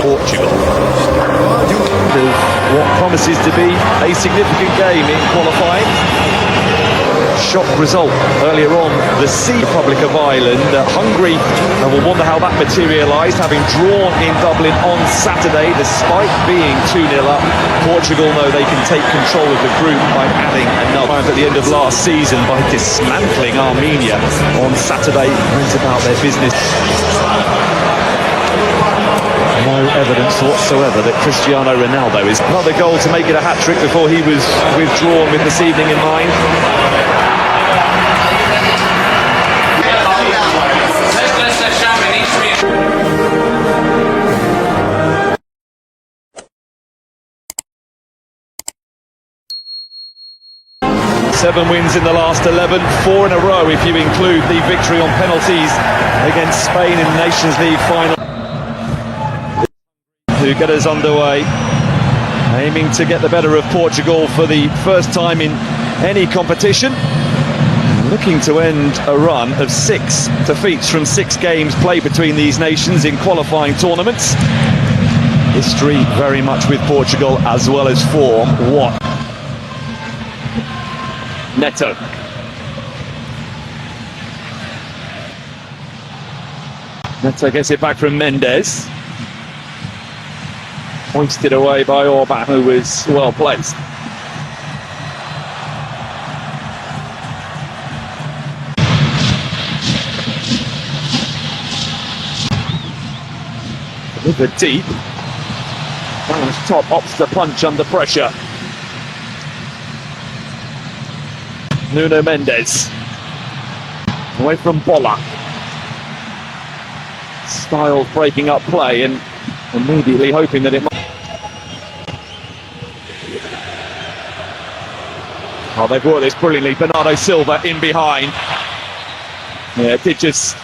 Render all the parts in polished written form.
Portugal. What promises to be a significant game in qualifying. Shock result earlier on, the Republic of Ireland. Hungary will wonder how that materialised, having drawn in Dublin on Saturday despite being 2-0 up. Portugal know they can take control of the group by adding another at the end of last season by dismantling Armenia on Saturday. Went about their business. No evidence whatsoever that Cristiano Ronaldo is another goal to make it a hat-trick before he was withdrawn with this evening in mind. 7 wins in the last 11, 4 in a row if you include the victory on penalties against Spain in the Nations League final. To get us underway, aiming to get the better of Portugal for the first time in any competition, looking to end a run of 6 defeats from 6 games played between these nations in qualifying tournaments. History very much with Portugal as well as form. What? Neto. Neto gets it back from Mendes. Hoisted away by Orban, who was well placed. Delivered deep. Top opts the punch under pressure. Nuno Mendes. Away from Bola. Styles breaking up play and immediately hoping that it might. Oh, they've worked this brilliantly. Bernardo Silva in behind. Yeah, it did just.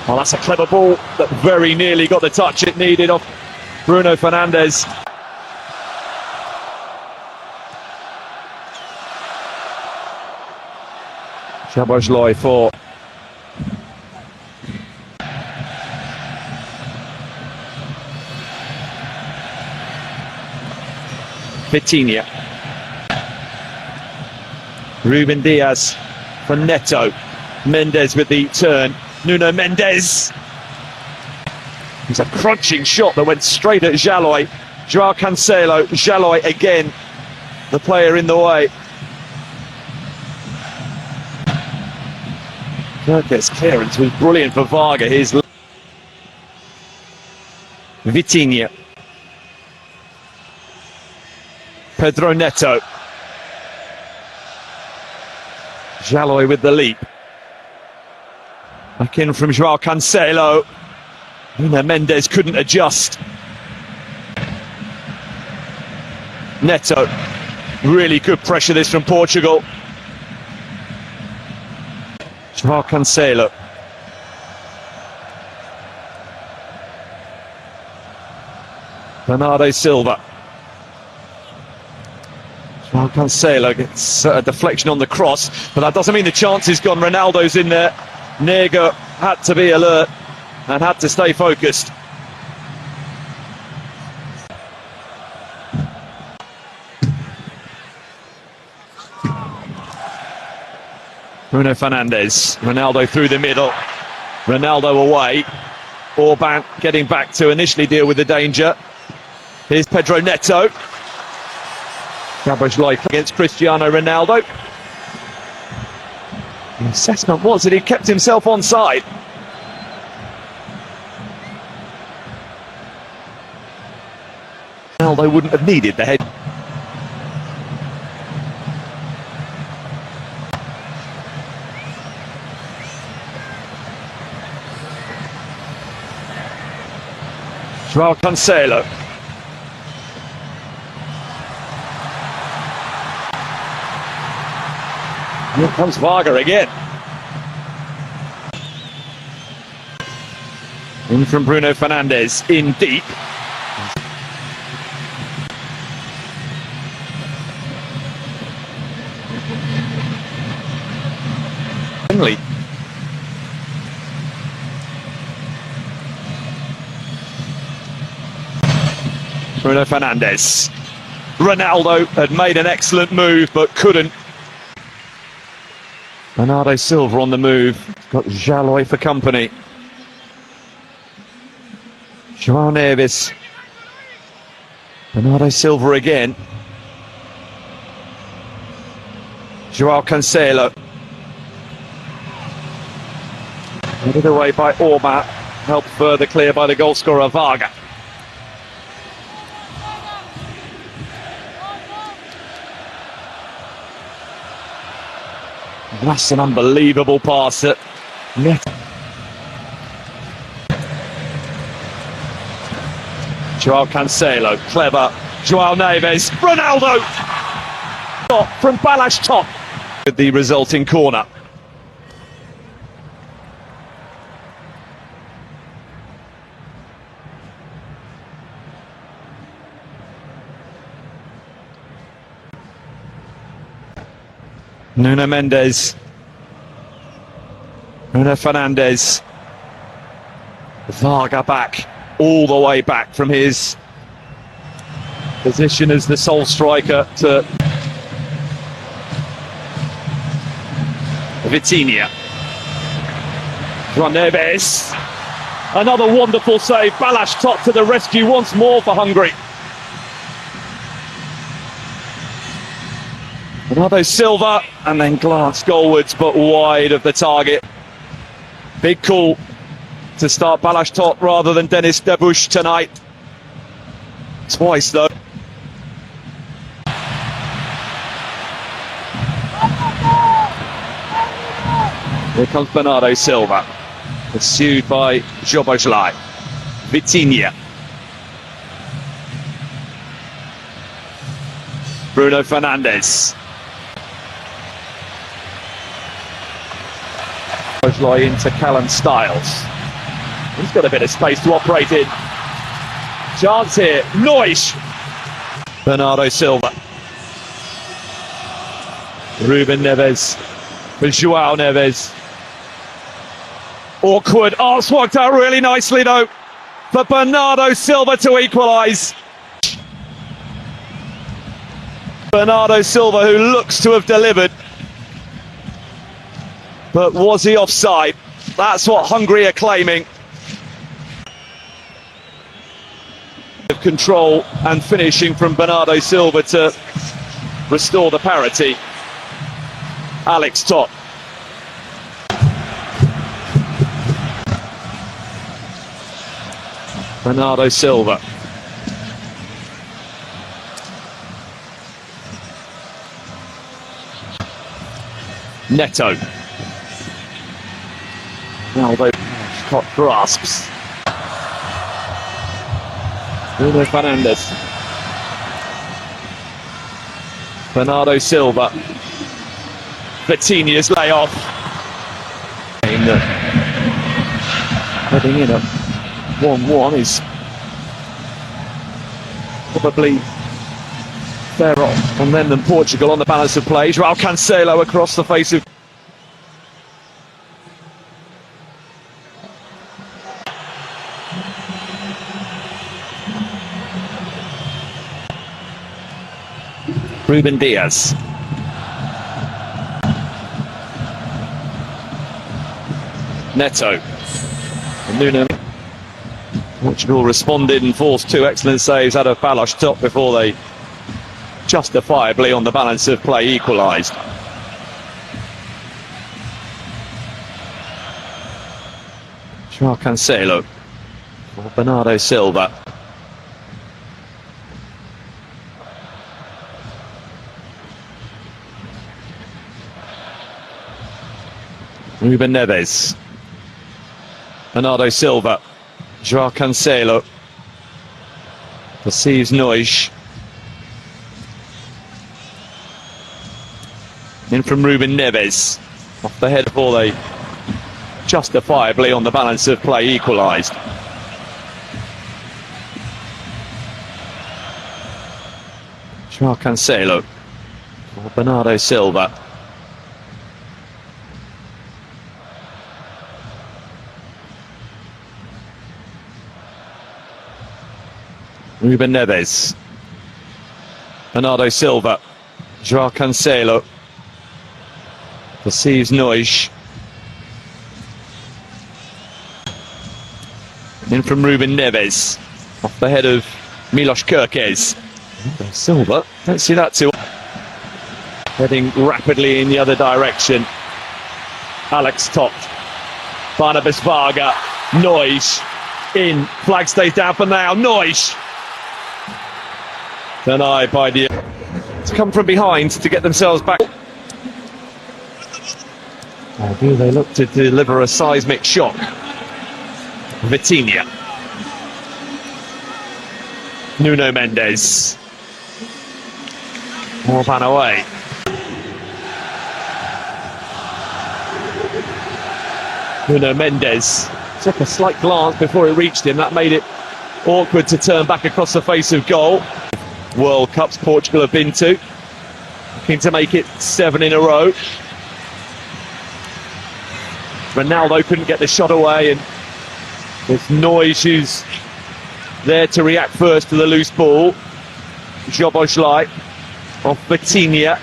Well, that's a clever ball that very nearly got the touch it needed off Bruno Fernandes. Szoboszlai for Vitinha. Ruben Diaz for Neto. Mendes with the turn. Nuno Mendes. It's a crunching shot that went straight at Jaloi. Joao Cancelo. Jaloi again, the player in the way. Kirk's clearance was brilliant for Varga. Here's Vitinha. Pedro Neto. Jaloi with the leap. Back in from Joao Cancelo. Nuno Mendes couldn't adjust. Neto. Really good pressure this from Portugal. Joao Cancelo. Bernardo Silva. Joao Cancelo gets a deflection on the cross, but that doesn't mean the chance is gone. Ronaldo's in there. Nego had to be alert and had to stay focused. Bruno Fernandes. Ronaldo through the middle. Ronaldo away. Orban getting back to initially deal with the danger. Here's Pedro Neto. Szoboszlai against Cristiano Ronaldo. The assessment was that he kept himself onside. Ronaldo wouldn't have needed the head. Joao Cancelo. Here comes Varga again. In from Bruno Fernandes, in deep. Finley. Bruno Fernandes. Ronaldo had made an excellent move but couldn't. Bernardo Silva on the move. Got Jaloy for company. João Neves. Bernardo Silva again. João Cancelo. Headed away by Orma. Helped further clear by the goalscorer Varga. That's an unbelievable pass at net. João Cancelo, clever. João Neves, Ronaldo! From Balázs top. With the resulting corner. Nuno Mendes. Bruno Fernandes. Varga back, all the way back from his position as the sole striker to Vitinha. João Neves. Another wonderful save. Balázs top to the rescue once more for Hungary. Bernardo Silva, and then glanced goalwards but wide of the target. Big call to start Balázs top rather than Denis Debush tonight. Twice though. Here comes Bernardo Silva, pursued by Szoboszlai. Vitinha. Bruno Fernandes. Szoboszlai into Callum Styles. He's got a bit of space to operate in. Chance here. Neusch. Bernardo Silva. Ruben Neves. For João Neves. Awkward. Oh, it's worked out really nicely though. For Bernardo Silva to equalise. Bernardo Silva, who looks to have delivered. But was he offside? That's what Hungary are claiming. Control and finishing from Bernardo Silva to restore the parity. Alex Top. Bernardo Silva. Neto. Ronaldo caught grasps. Bruno Fernandes. Bernardo Silva. Vitinha's layoff. Heading in at 1-1 is probably better off on them than Portugal on the balance of play. João Cancelo across the face of Ruben Diaz. Neto. And Nuno. Portugal responded and forced two excellent saves out of Balázs top before they justifiably on the balance of play equalised. João Cancelo for Bernardo Silva. Ruben Neves. Bernardo Silva. João Cancelo. Perceives Neusch. In from Ruben Neves. Off the head before they justifiably on the balance of play equalised. João Cancelo for Bernardo Silva. Ruben Neves. Bernardo Silva. Joao Cancelo. Perceives Nois. In from Ruben Neves. Off the head of Milos Kerkez. Silva. Don't see that too. Heading rapidly in the other direction. Alex Topt. Barnabas Varga. Nois. In. Flag stays down for now. Nois. Denied by the... To come from behind to get themselves back. Do they look to deliver a seismic shock? Vitinha. Nuno Mendes. Orban away. Nuno Mendes took a slight glance before it reached him. That made it awkward to turn back across the face of goal. World Cups Portugal have been to. Looking to make it 7 in a row. Ronaldo couldn't get the shot away, and there's Nois who's there to react first to the loose ball. Joboslai off Vitinha.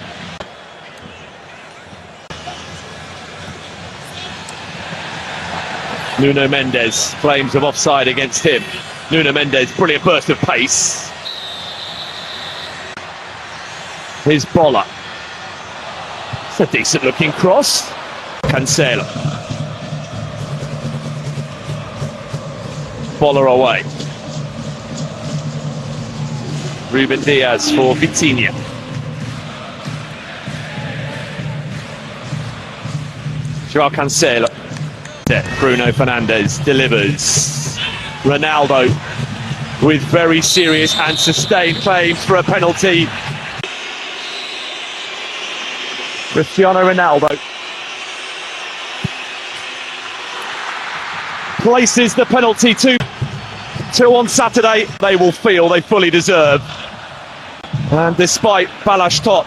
Nuno Mendes, claims of offside against him. Nuno Mendes, brilliant burst of pace. Here's Bola. It's a decent looking cross. Cancelo. Bola away. Ruben Diaz for Vitinha. Joao Cancelo. Bruno Fernandes delivers. Ronaldo with very serious and sustained claims for a penalty. Cristiano Ronaldo places the penalty to on Saturday. They will feel they fully deserve. And despite Balázs Top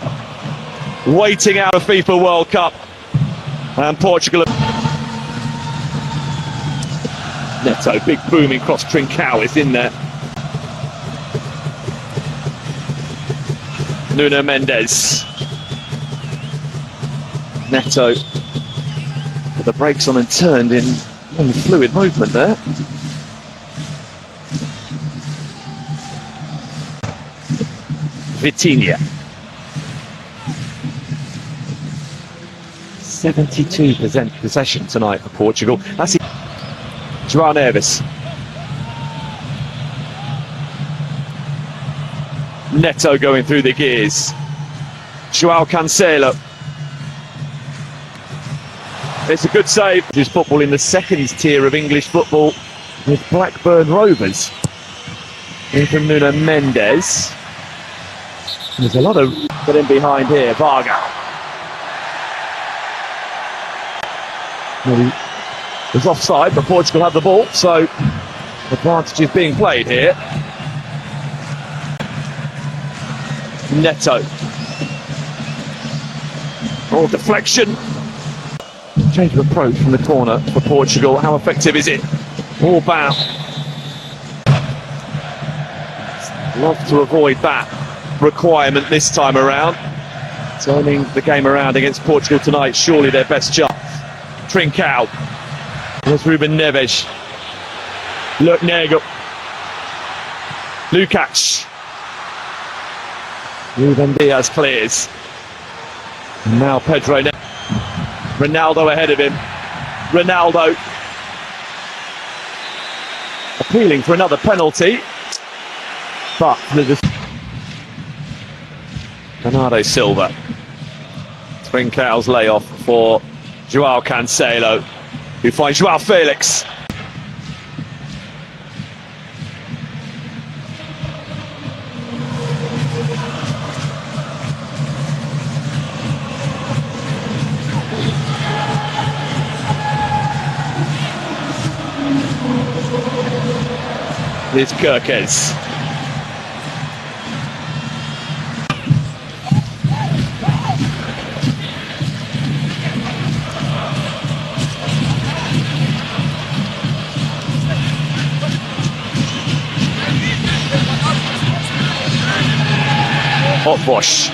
waiting out a FIFA World Cup, and Portugal. Neto, big booming cross. Trincao is in there. Nuno Mendes. Neto with the brakes on and turned in fluid movement there. Vitinha. 72% possession tonight for Portugal. That's it. Joao Neves. Neto going through the gears. Joao Cancelo. It's a good save. There's football in the second tier of English football with Blackburn Rovers. In from Nuno Mendes. There's a lot of get in behind here. Varga. Well, it was offside, but Portugal have the ball, so advantage is being played here. Neto. Oh, deflection. Change of approach from the corner for Portugal. How effective is it? All bound. Love to avoid that requirement this time around. Turning the game around against Portugal tonight, surely their best chance. Trincao. There's Ruben Neves. Look, Nego. Lukacs. Ruben Diaz clears. And now Pedro. Ronaldo ahead of him. Ronaldo appealing for another penalty. But Bernardo Silva. Trincao's layoff for Joao Cancelo, who finds Joao Felix. Here's Kerkez. Hotbosh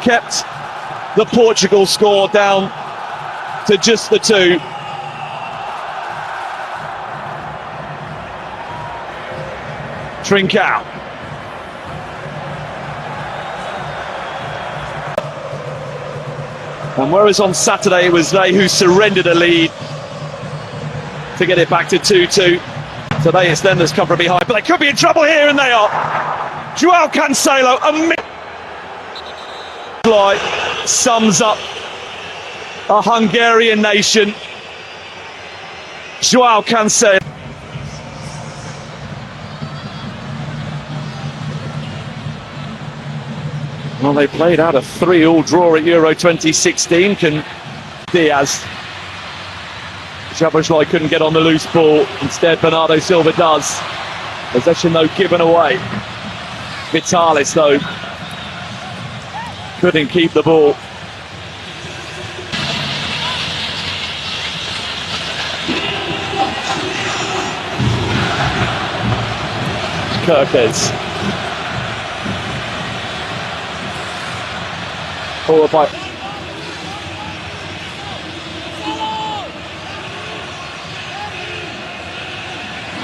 kept the Portugal score down to just the 2. Trincao. And whereas on Saturday it was they who surrendered a lead to get it back to 2-2, today it's them that's come from behind. But they could be in trouble here, and they are. Joao Cancelo, sums up a Hungarian nation. Joao Cancelo. Well, they played out a 3-3 draw at Euro 2016. Diaz. Szoboszlai couldn't get on the loose ball. Instead, Bernardo Silva does. Possession, though, given away. Vitalis, though, couldn't keep the ball. Kirkes. Followed by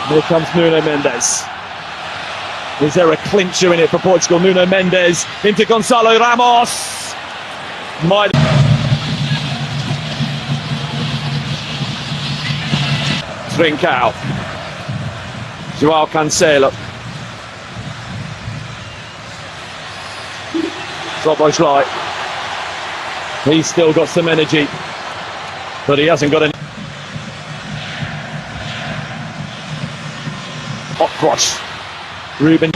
here comes Nuno Mendes. Is there a clincher in it for Portugal? Nuno Mendes into Gonçalo Ramos. Trincao. Joao Cancelo. Szoboszlai. He's still got some energy, but he hasn't got any. Hot cross. Ruben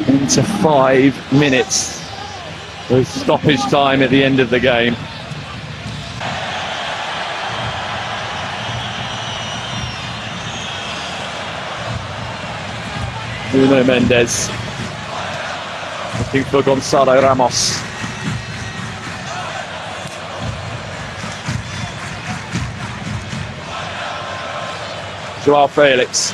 into 5 minutes. With stoppage time at the end of the game. Nuno Mendes looking for Gonçalo Ramos. Joao Felix.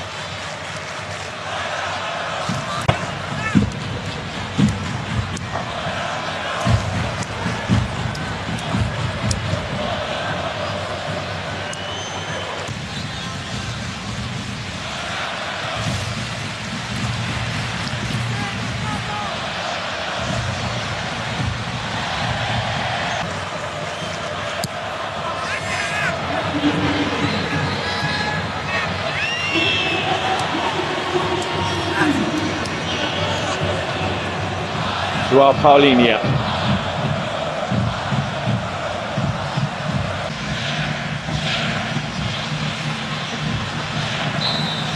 Joao Paulinho.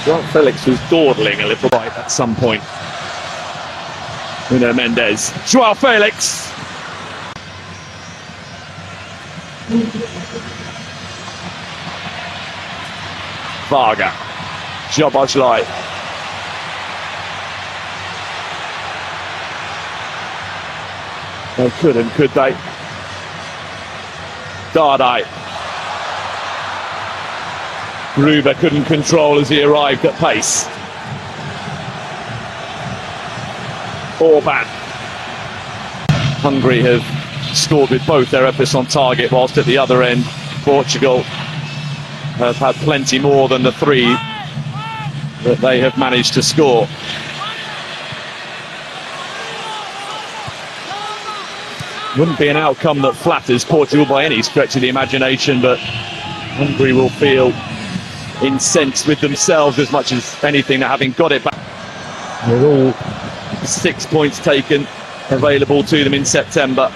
Joao Felix was dawdling a little bit at some point. Nuno Mendes. Joao Felix. Varga. Szoboszlai. They couldn't, could they? Dardai. Gruber couldn't control as he arrived at pace. Orban. Hungary have scored with both their efforts on target, whilst at the other end, Portugal have had plenty more than the 3 that they have managed to score. Wouldn't be an outcome that flatters Portugal by any stretch of the imagination, but Hungary will feel incensed with themselves as much as anything at having got it back. With all 6 points taken available to them in September.